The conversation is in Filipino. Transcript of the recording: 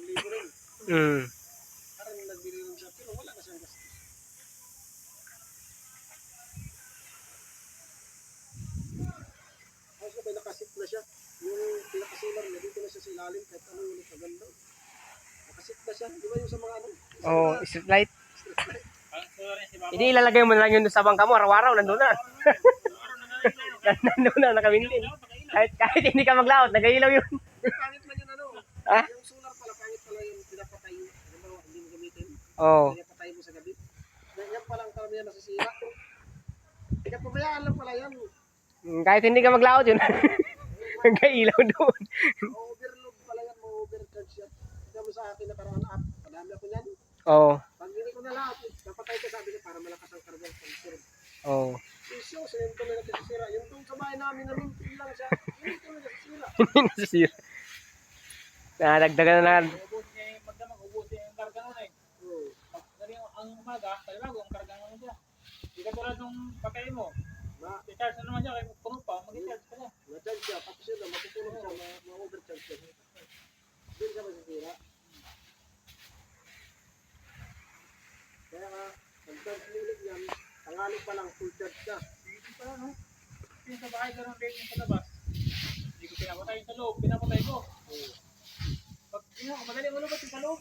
libo rin. Parang nagbili rin siya, pero wala na siyang gastos. Ayos na ba, nakasit na siya. Yung pinakasilar niya, dito na siya sa ilalim, kahit ano yung kaganda. Nakasit na siya, di ba yung sa mga ano? Oh, street light. Street light. Hindi ilalagay mo na lang yun sa bangka mo, araw-araw, nandun na. Nandun na, nakawindin. Kahit hindi ka maglaot, nag-ailaw yun. Pangit man yun ano. Ha? Yung solar pala, pangit pala yung pinapatay. Ano ba, hindi mo gamitin. Oo. Pinapatay mo sa gabi. Yan palang karamihan nasisira. Kaya pabayaan lang pala yan. Kahit hindi ka maglaot yun. Nag-ailaw doon. Overload pala yan, ma-overcharge yan. Kaya mo sa akin nakaraan app, padami ako yan. Oo. Pag hindi ko na lahat, napatay ko sabi niya para malakas ang karga ng sensor. Oo. Isyo, sinento na nagsisira. Yung doon sa bahay namin, namintin lang siya. Hindi ko na nagsisira. Hindi nasisira. Nadagdagan na lang. Ubus niya yung magdamag, ubus niya yung karga nun eh. Pag ang umaga, talaga ang karga nun siya. Hindi ka tulad nung patay mo. I-charge na naman siya, kaya puno pa, mag-i-charge ka na. Na-charge siya, tapos yun, matutulog siya, ma-overcharge siya. Hindi siya masisira. Kaya nga, nag-charge milig yan, tanghali pa lang, full charge siya. Hindi pa lang, no? Yung sa bahay, ganun din yung sa labas. Hindi ko pinapatay yung sa loob, pinapatay ko. Pag madali mo lumabas yung sa loob.